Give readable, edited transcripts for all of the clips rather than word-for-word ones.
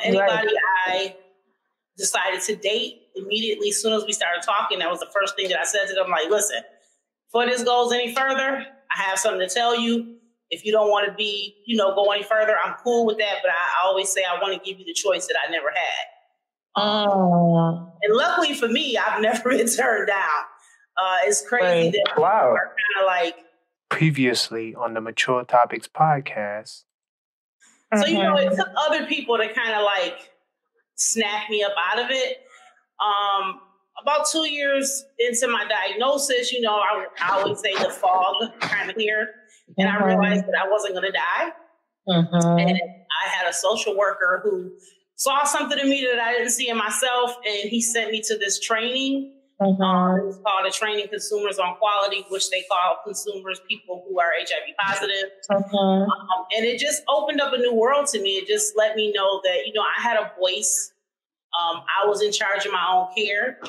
Anybody I decided to date, immediately, as soon as we started talking, that was the first thing that I said to them, like, listen, before this goes any further, I have something to tell you. If you don't want to be, go any further, I'm cool with that. But I always say I want to give you the choice that I never had. And luckily for me, I've never been turned down. It's crazy that people are kind of like... Previously on the Mature Topics podcast. So, it took other people to kind of like snap me up out of it. About 2 years into my diagnosis, I always say the fog kind of cleared. And I realized that I wasn't going to die. And I had a social worker who saw something in me that I didn't see in myself. And he sent me to this training. It was called a Training Consumers on Quality, which they call consumers people who are HIV positive. And it just opened up a new world to me. It just let me know that, I had a voice. I was in charge of my own care.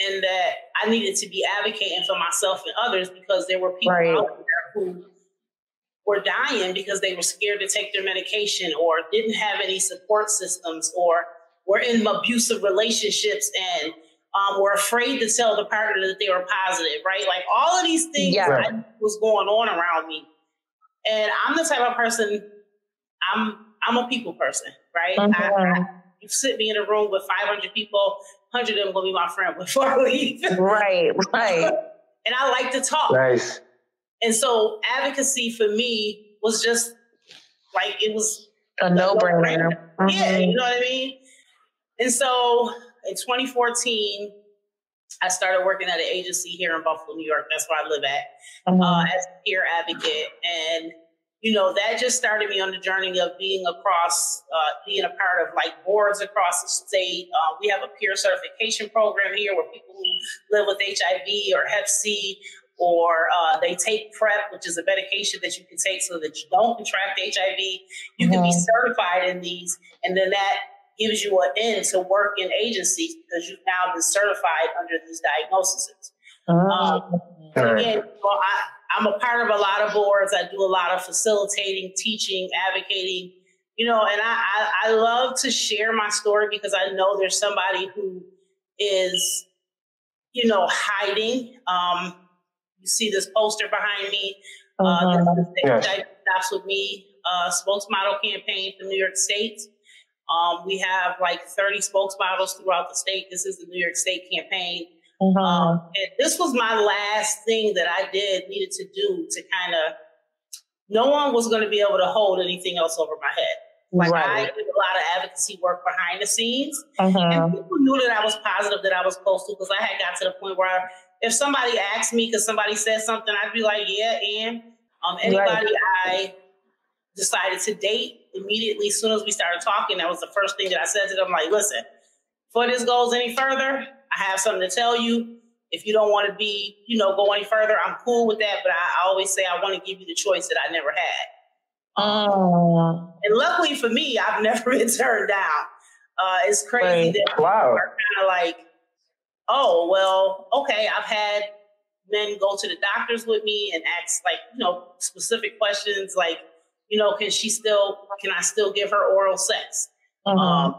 And that I needed to be advocating for myself and others because there were people out there who were dying because they were scared to take their medication or didn't have any support systems or were in abusive relationships and were afraid to tell the partner that they were positive, right? Like all of these things was going on around me. And I'm the type of person, I'm a people person, right? You sit me in a room with 500 people, 100 of them will be my friend before I leave. Right. And I like to talk. Nice. And so advocacy for me was just like, it was a no-brainer. Yeah, you know what I mean? And so in 2014, I started working at an agency here in Buffalo, New York. That's where I live at, as a peer advocate. And that just started me on the journey of being across, being a part of like boards across the state. We have a peer certification program here where people who live with HIV or Hep C, or they take PrEP, which is a medication that you can take so that you don't contract HIV. You can be certified in these, and then that gives you an in to work in agencies because you've now been certified under these diagnoses. Again, I'm a part of a lot of boards. I do a lot of facilitating, teaching, advocating, and I love to share my story because I know there's somebody who is, hiding. You see this poster behind me. This is the HIV Stops With Me spokesmodel campaign from New York State. We have like 30 spokesmodels throughout the state. This is the New York State campaign. And this was my last thing that I needed to do to kind of, no one was going to be able to hold anything else over my head. Like I did a lot of advocacy work behind the scenes. And people knew that I was positive, that I was close to, because I had got to the point where if somebody asked me because somebody said something, I'd be like, yeah, and anybody I decided to date, immediately, as soon as we started talking, that was the first thing that I said to them, like, listen, before this goes any further, I have something to tell you. If you don't want to be, go any further, I'm cool with that. But I always say I want to give you the choice that I never had. And luckily for me, I've never been turned down. It's crazy that people are kind of like, oh, well, okay, I've had men go to the doctors with me and ask like, specific questions like, can I still give her oral sex? Can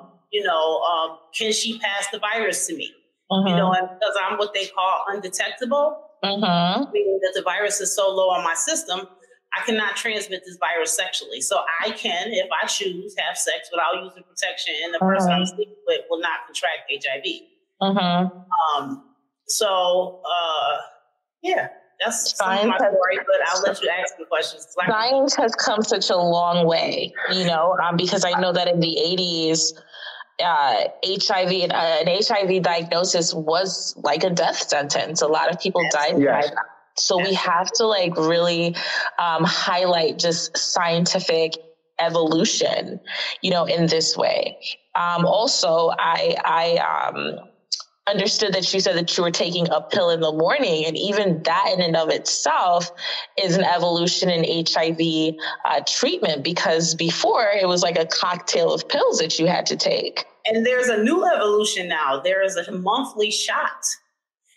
she pass the virus to me? And because I'm what they call undetectable, meaning that the virus is so low on my system, I cannot transmit this virus sexually. So I can, if I choose, have sex without using protection, and the person I'm sleeping with will not contract HIV. That's some of my story, but I'll let you ask me questions. Science has come such a long way, because I know that in the 80s, HIV, an HIV diagnosis was like a death sentence. A lot of people died by that. So we have to really highlight just scientific evolution, in this way. Also, I understood that you said that you were taking a pill in the morning, and even that in and of itself is an evolution in HIV treatment, because before it was like a cocktail of pills that you had to take. And there's a new evolution now. There is a monthly shot.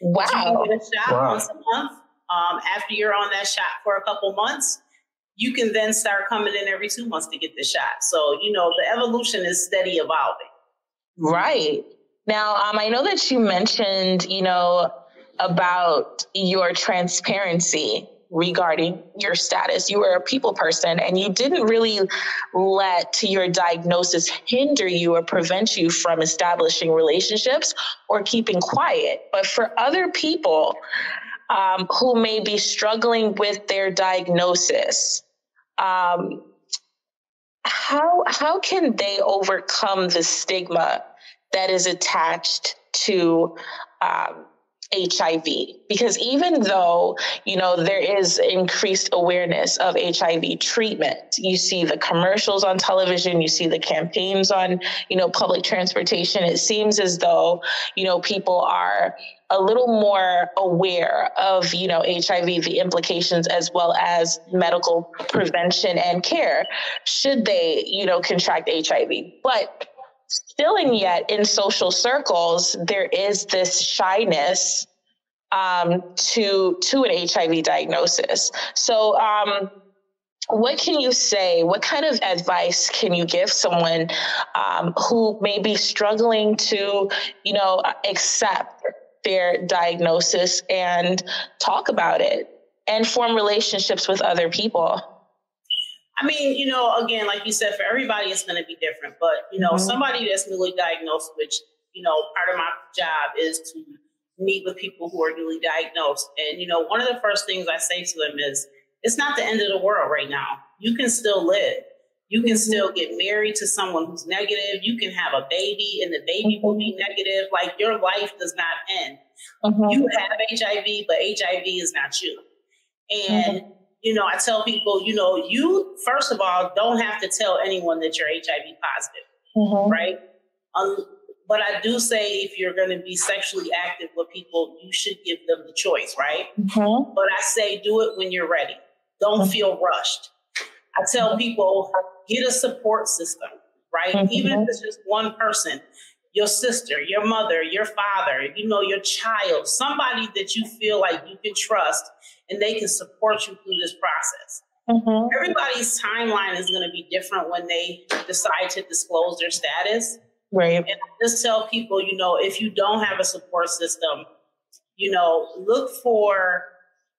Wow. You can get a shot once a month. After you're on that shot for a couple months, you can then start coming in every 2 months to get the shot. So, you know, the evolution is steady evolving. Right. Now, I know that you mentioned, you know, about your transparency regarding your status. You were a people person and you didn't really let your diagnosis hinder you or prevent you from establishing relationships or keeping quiet. But for other people who may be struggling with their diagnosis, how can they overcome the stigma that is attached to HIV? Because even though, you know, there is increased awareness of HIV treatment, you see the commercials on television, you see the campaigns on, you know, public transportation, it seems as though, you know, people are a little more aware of, you know, HIV, the implications, as well as medical prevention and care should they, you know, contract HIV. But still and yet in social circles, there is this shyness to an HIV diagnosis. So what can you say? What kind of advice can you give someone who may be struggling to, you know, accept their diagnosis and talk about it and form relationships with other people? I mean, you know, again, like you said, for everybody, it's going to be different. But, you know, somebody that's newly diagnosed, which, you know, part of my job is to meet with people who are newly diagnosed. And, you know, one of the first things I say to them is, it's not the end of the world right now. You can still live. You can still get married to someone who's negative. You can have a baby and the baby will be negative. Like, your life does not end. You have HIV, but HIV is not you. And, you know, I tell people, you know, you, first of all, don't have to tell anyone that you're HIV positive, right? But I do say if you're going to be sexually active with people, you should give them the choice, right? But I say do it when you're ready. Don't feel rushed. I tell people, get a support system, right? Even if it's just one person, your sister, your mother, your father, you know, your child, somebody that you feel like you can trust and they can support you through this process. Everybody's timeline is going to be different when they decide to disclose their status. Right. And I just tell people, you know, if you don't have a support system, you know, look for,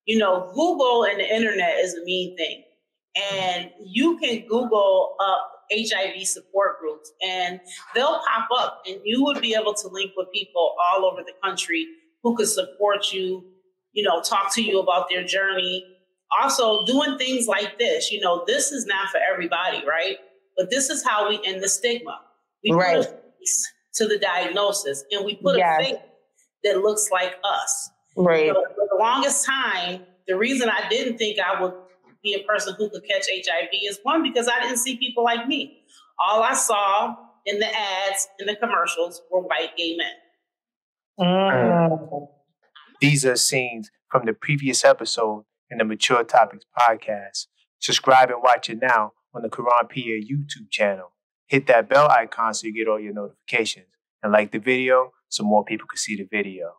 you know, Google and the internet is a mean thing. And you can Google up HIV support groups and they'll pop up and you would be able to link with people all over the country who could support you, you know, talk to you about their journey. Also doing things like this, you know, this is not for everybody, right? But this is how we end the stigma. We put a face to the diagnosis and we put a face that looks like us. Right. You know, for the longest time, the reason I didn't think I would be a person who could catch HIV is one, because I didn't see people like me. All I saw in the ads, in the commercials, were white gay men. These are scenes from the previous episode in the Mature Topics podcast. Subscribe and watch it now on the Koron Pierre YouTube channel. Hit that bell icon so you get all your notifications. And like the video so more people can see the video.